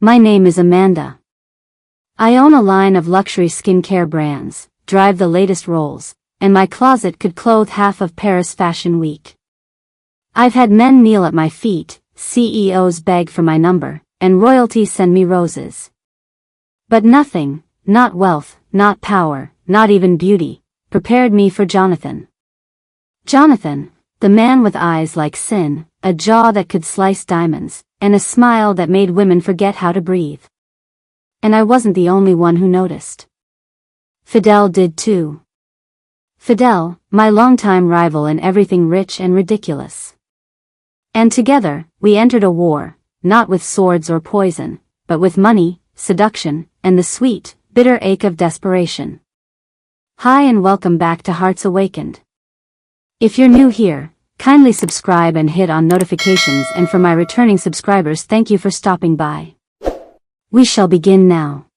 My name is Amanda. I own a line of luxury skincare brands, drive the latest Rolls, and my closet could clothe half of Paris Fashion Week. I've had men kneel at my feet, CEOs beg for my number, and royalty send me roses. But nothing, not wealth, not power, not even beauty, prepared me for Jonathan. Jonathan, the man with eyes like sin, a jaw that could slice diamonds, and a smile that made women forget how to breathe. And I wasn't the only one who noticed. Fidel did too. Fidel, my longtime rival in everything rich and ridiculous. And together, we entered a war, not with swords or poison, but with money, seduction, and the sweet, bitter ache of desperation. Hi and welcome back to Hearts Awakened. If you're new here, kindly subscribe and hit on notifications, and for my returning subscribers, thank you for stopping by. We shall begin now.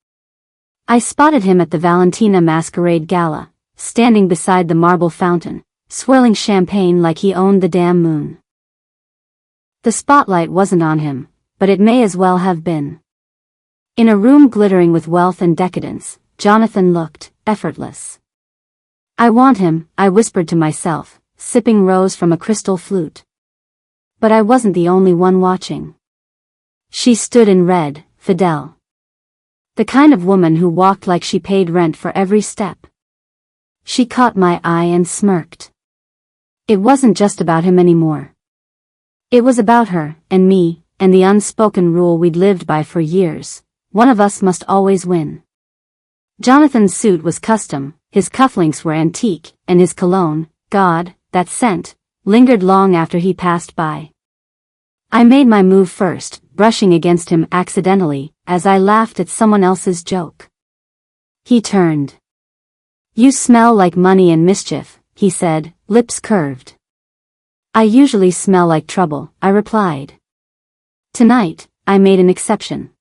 I spotted him at the Valentina Masquerade Gala, standing beside the marble fountain, swirling champagne like he owned the damn moon. The spotlight wasn't on him, but it may as well have been. In a room glittering with wealth and decadence, Jonathan looked effortless. I want him, I whispered to myself, sipping rose from a crystal flute. But I wasn't the only one watching. She stood and read, Fidel. The kind of woman who walked like she paid rent for every step. She caught my eye and smirked. It wasn't just about him anymore. It was about her, and me, and the unspoken rule we'd lived by for years. One of us must always win. Jonathan's suit was custom, his cufflinks were antique, and his cologne, God, that scent, lingered long after he passed by. I made my move first, brushing against him accidentally, as I laughed at someone else's joke. He turned. You smell like money and mischief, he said, lips curved. I usually smell like trouble, I replied. Tonight, I made an exception.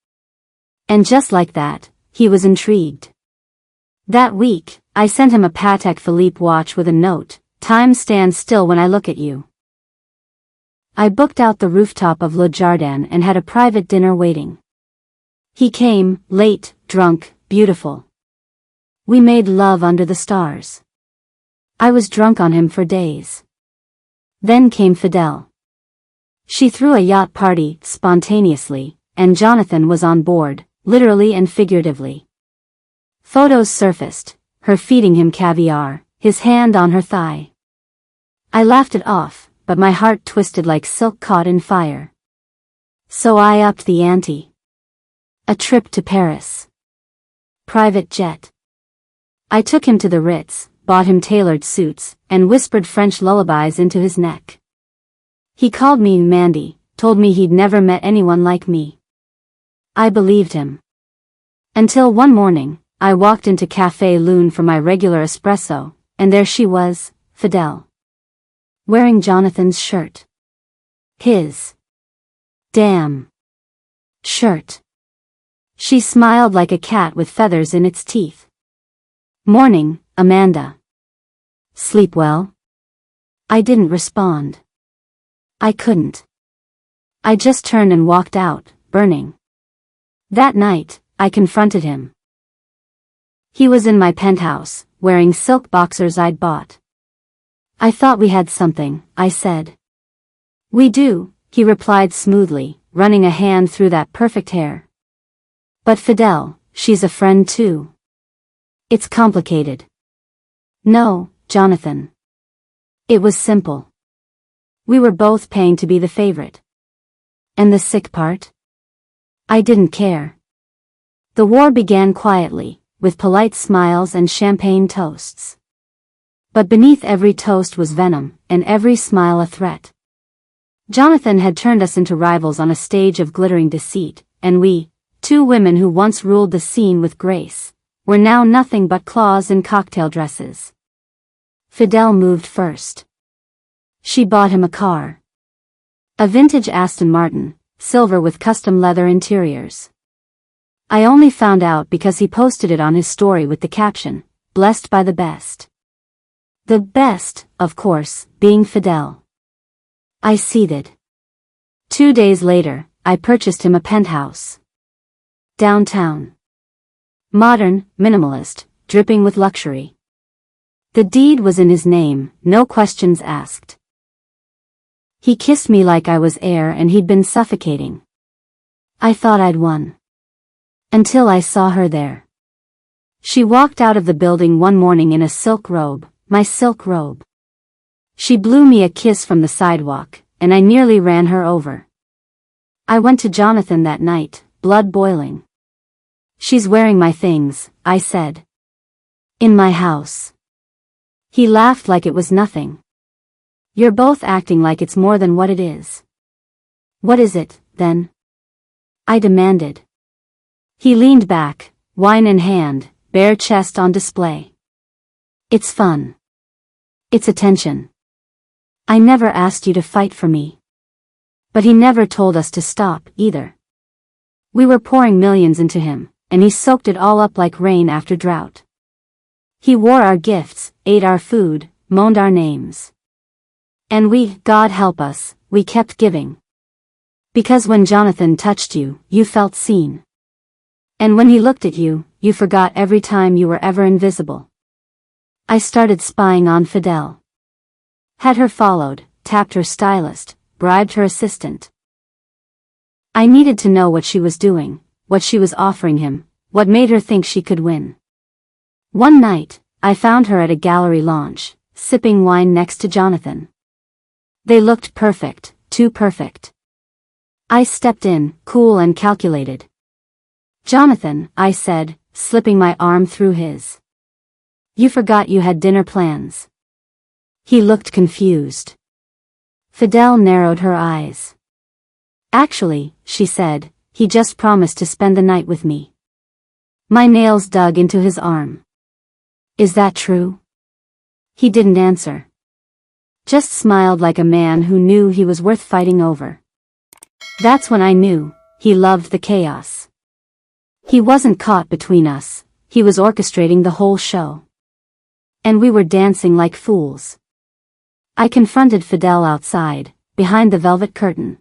And just like that, he was intrigued. That week, I sent him a Patek Philippe watch with a note, time stands still when I look at you. I booked out the rooftop of Le Jardin and had a private dinner waiting. He came, late, drunk, beautiful. We made love under the stars. I was drunk on him for days. Then came Fidel. She threw a yacht party, spontaneously, and Jonathan was on board, literally and figuratively. Photos surfaced, her feeding him caviar, his hand on her thigh. I laughed it off, but my heart twisted like silk caught in fire. So I upped the ante. A trip to Paris. Private jet. I took him to the Ritz, bought him tailored suits, and whispered French lullabies into his neck. He called me Mandy, told me he'd never met anyone like me. I believed him. Until one morning, I walked into Café Lune for my regular espresso, and there she was, Fidel. Wearing Jonathan's shirt. His damn shirt. She smiled like a cat with feathers in its teeth. Morning, Amanda. Sleep well? I didn't respond. I couldn't. I just turned and walked out, burning. That night, I confronted him. He was in my penthouse, wearing silk boxers I'd bought. I thought we had something, I said. We do, he replied smoothly, running a hand through that perfect hair. But Fidel, she's a friend too. It's complicated. No, Jonathan. It was simple. We were both paying to be the favorite. And the sick part? I didn't care. The war began quietly, with polite smiles and champagne toasts. But beneath every toast was venom, and every smile a threat. Jonathan had turned us into rivals on a stage of glittering deceit, and we, two women who once ruled the scene with grace, were now nothing but claws in cocktail dresses. Fidel moved first. She bought him a car. A vintage Aston Martin, silver with custom leather interiors. I only found out because he posted it on his story with the caption, "Blessed by the best." The best, of course, being Fidel. I seethed. 2 days later, I purchased him a penthouse. Downtown. Modern, minimalist, dripping with luxury. The deed was in his name, no questions asked. He kissed me like I was air and he'd been suffocating. I thought I'd won. Until I saw her there. She walked out of the building one morning in a silk robe, my silk robe. She blew me a kiss from the sidewalk, and I nearly ran her over. I went to Jonathan that night, blood boiling. She's wearing my things, I said. In my house. He laughed like it was nothing. You're both acting like it's more than what it is. What is it, then? I demanded. He leaned back, wine in hand, bare chest on display. It's fun. It's attention. I never asked you to fight for me. But he never told us to stop, either. We were pouring millions into him, and he soaked it all up like rain after drought. He wore our gifts, ate our food, moaned our names. And we, God help us, we kept giving. Because when Jonathan touched you, you felt seen. And when he looked at you, you forgot every time you were ever invisible. I started spying on Fidel. Had her followed, tapped her stylist, bribed her assistant. I needed to know what she was doing, what she was offering him, what made her think she could win. One night, I found her at a gallery lounge, sipping wine next to Jonathan. They looked perfect, too perfect. I stepped in, cool and calculated. Jonathan, I said, slipping my arm through his. You forgot you had dinner plans. He looked confused. Fidel narrowed her eyes. Actually, she said, he just promised to spend the night with me. My nails dug into his arm. Is that true? He didn't answer. Just smiled like a man who knew he was worth fighting over. That's when I knew, he loved the chaos. He wasn't caught between us, he was orchestrating the whole show. And we were dancing like fools. I confronted Fidel outside, behind the velvet curtain.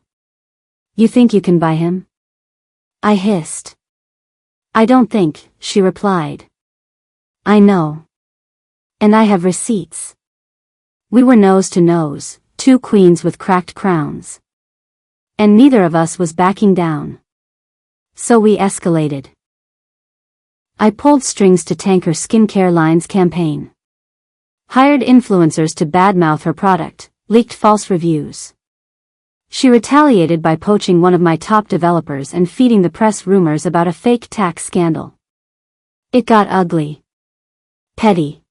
You think you can buy him? I hissed. I don't think, she replied. I know. And I have receipts. We were nose to nose, two queens with cracked crowns. And neither of us was backing down. So we escalated. I pulled strings to tank her skincare line's campaign. Hired influencers to badmouth her product, leaked false reviews. She retaliated by poaching one of my top developers and feeding the press rumors about a fake tax scandal. It got ugly. Petty.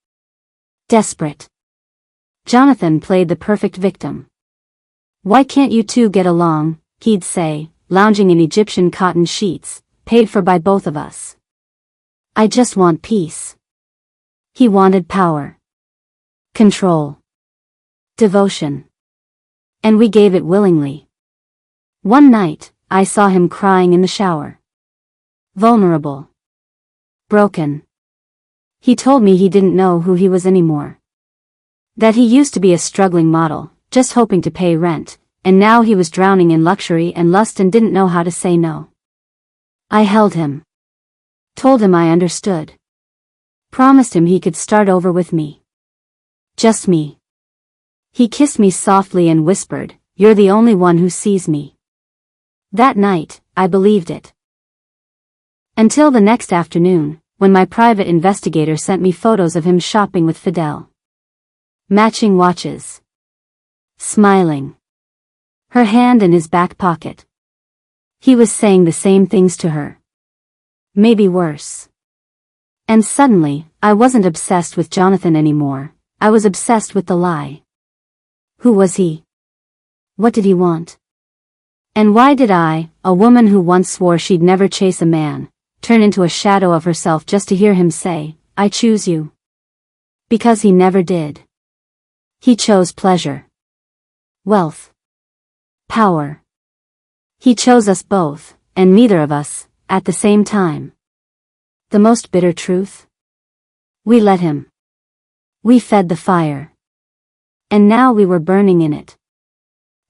Desperate. Jonathan played the perfect victim. Why can't you two get along, he'd say, lounging in Egyptian cotton sheets, paid for by both of us. I just want peace. He wanted power. Control. Devotion. And we gave it willingly. One night, I saw him crying in the shower. Vulnerable. Broken. He told me he didn't know who he was anymore. That he used to be a struggling model, just hoping to pay rent, and now he was drowning in luxury and lust and didn't know how to say no. I held him. Told him I understood. Promised him he could start over with me. Just me. He kissed me softly and whispered, "You're the only one who sees me." That night, I believed it. Until the next afternoon, when my private investigator sent me photos of him shopping with Fidel. Matching watches. Smiling. Her hand in his back pocket. He was saying the same things to her. Maybe worse. And suddenly, I wasn't obsessed with Jonathan anymore, I was obsessed with the lie. Who was he? What did he want? And why did I, a woman who once swore she'd never chase a man, turn into a shadow of herself just to hear him say, "I choose you"? Because he never did. He chose pleasure. Wealth. Power. He chose us both, and neither of us, at the same time. The most bitter truth? We let him. We fed the fire. And now we were burning in it.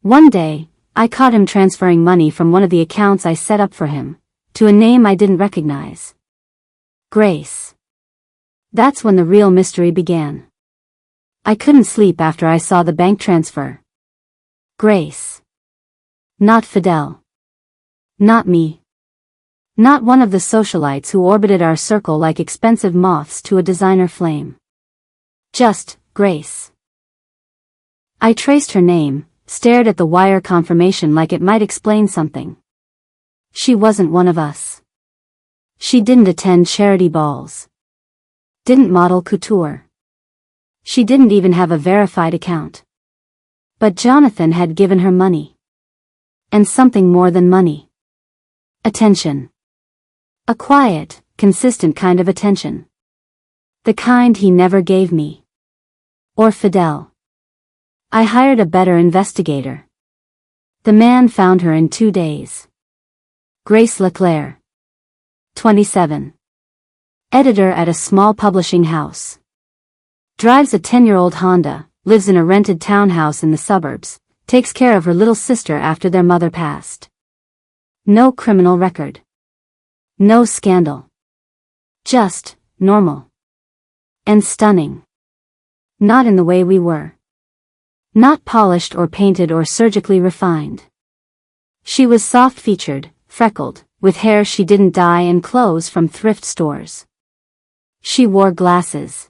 One day, I caught him transferring money from one of the accounts I set up for him, to a name I didn't recognize. Grace. That's when the real mystery began. I couldn't sleep after I saw the bank transfer. Grace. Not Fidel. Not me. Not one of the socialites who orbited our circle like expensive moths to a designer flame. Just Grace. I traced her name, stared at the wire confirmation like it might explain something. She wasn't one of us. She didn't attend charity balls. Didn't model couture. She didn't even have a verified account. But Jonathan had given her money. And something more than money. Attention. A quiet, consistent kind of attention. The kind he never gave me. Or Fidel. I hired a better investigator. The man found her in 2 days. Grace Leclerc. 27. Editor at a small publishing house. Drives a 10-year-old Honda, lives in a rented townhouse in the suburbs, takes care of her little sister after their mother passed. No criminal record. No scandal. Just normal. And stunning. Not in the way we were. Not polished or painted or surgically refined. She was soft-featured, freckled, with hair she didn't dye and clothes from thrift stores. She wore glasses.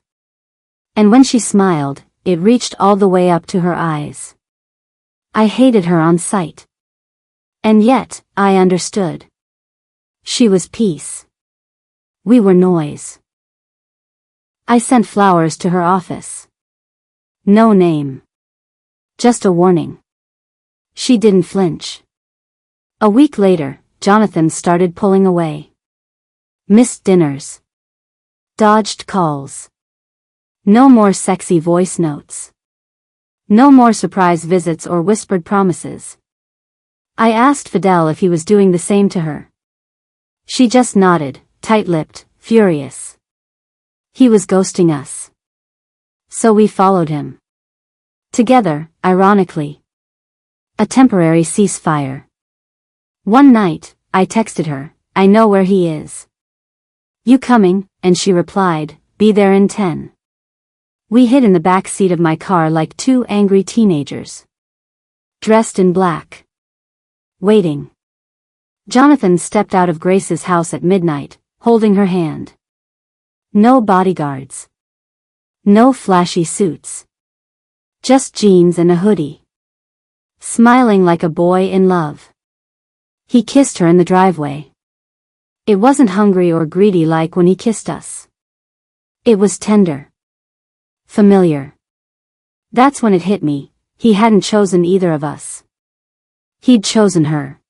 And when she smiled, it reached all the way up to her eyes. I hated her on sight. And yet, I understood. She was peace. We were noise. I sent flowers to her office. No name. Just a warning. She didn't flinch. A week later, Jonathan started pulling away. Missed dinners. Dodged calls. No more sexy voice notes. No more surprise visits or whispered promises. I asked Fidel if he was doing the same to her. She just nodded, tight-lipped, furious. He was ghosting us. So we followed him. Together, ironically. A temporary ceasefire. One night, I texted her, "I know where he is. You coming?" And she replied, "Be there in 10. We hid in the back seat of my car like two angry teenagers. Dressed in black. Waiting. Jonathan stepped out of Grace's house at midnight, holding her hand. No bodyguards. No flashy suits. Just jeans and a hoodie. Smiling like a boy in love. He kissed her in the driveway. It wasn't hungry or greedy like when he kissed us. It was tender. Familiar. That's when it hit me, he hadn't chosen either of us. He'd chosen her.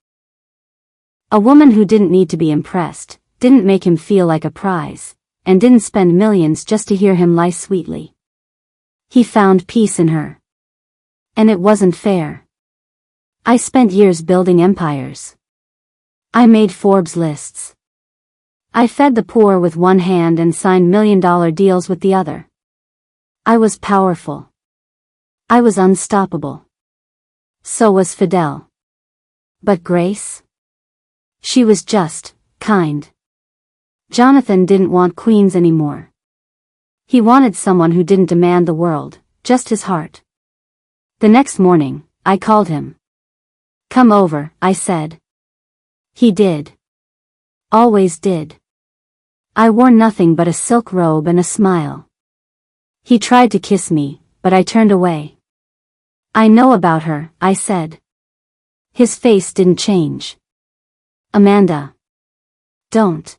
A woman who didn't need to be impressed, didn't make him feel like a prize, and didn't spend millions just to hear him lie sweetly. He found peace in her. And it wasn't fair. I spent years building empires. I made Forbes lists. I fed the poor with one hand and signed million-dollar deals with the other. I was powerful. I was unstoppable. So was Fidel. But Grace? She was just, kind. Jonathan didn't want queens anymore. He wanted someone who didn't demand the world, just his heart. The next morning, I called him. "Come over," I said. He did. Always did. I wore nothing but a silk robe and a smile. He tried to kiss me, but I turned away. "I know about her," I said. His face didn't change. "Amanda. Don't.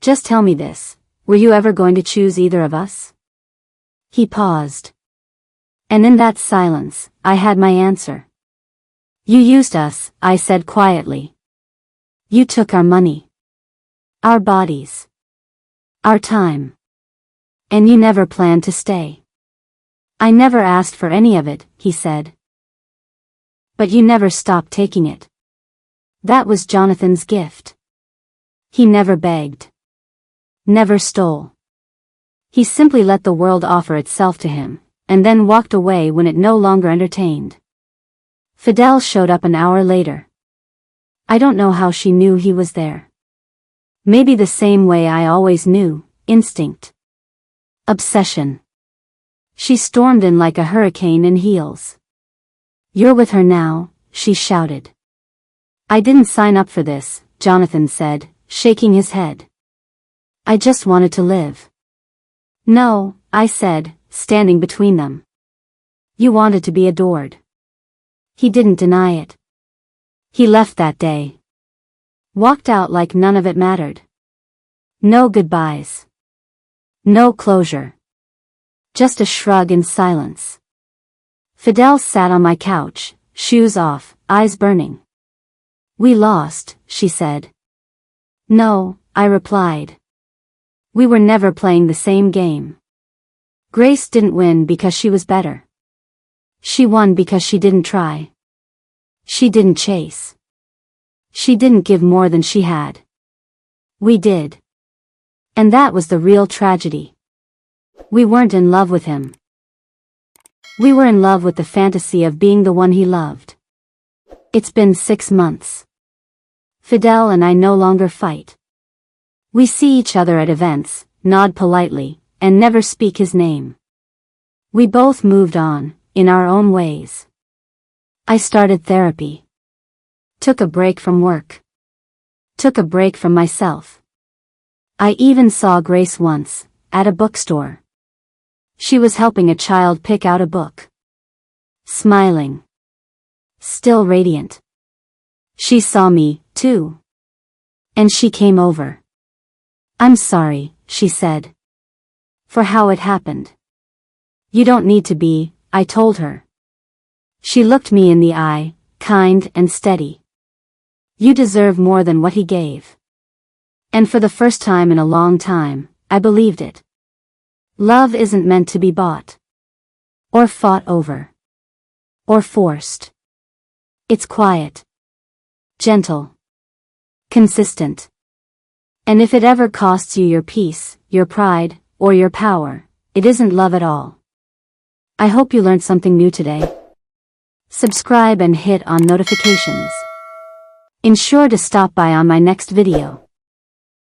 Just tell me this, were you ever going to choose either of us?" He paused. And in that silence, I had my answer. "You used us," I said quietly. "You took our money. Our bodies. Our time. And you never planned to stay." "I never asked for any of it," he said. "But you never stopped taking it." That was Jonathan's gift. He never begged. Never stole. He simply let the world offer itself to him, and then walked away when it no longer entertained. Fidel showed up an hour later. I don't know how she knew he was there. Maybe the same way I always knew, instinct. Obsession. She stormed in like a hurricane in heels. "You're with her now," she shouted. "I didn't sign up for this," Jonathan said, shaking his head. "I just wanted to live." "No," I said, standing between them. "You wanted to be adored." He didn't deny it. He left that day. Walked out like none of it mattered. No goodbyes. No closure. Just a shrug and silence. Fidel sat on my couch, shoes off, eyes burning. "We lost," she said. "No," I replied. "We were never playing the same game." Grace didn't win because she was better. She won because she didn't try. She didn't chase. She didn't give more than she had. We did. And that was the real tragedy. We weren't in love with him. We were in love with the fantasy of being the one he loved. It's been 6 months. Fidel and I no longer fight. We see each other at events, nod politely, and never speak his name. We both moved on, in our own ways. I started therapy. Took a break from work. Took a break from myself. I even saw Grace once, at a bookstore. She was helping a child pick out a book. Smiling. Still radiant. She saw me, too. And she came over. "I'm sorry," she said. "For how it happened." "You don't need to be," I told her. She looked me in the eye, kind and steady. "You deserve more than what he gave." And for the first time in a long time, I believed it. Love isn't meant to be bought. Or fought over. Or forced. It's quiet. Gentle. Consistent. And if it ever costs you your peace, your pride, or your power, it isn't love at all. I hope you learned something new today. Subscribe and hit on notifications. Ensure to stop by on my next video.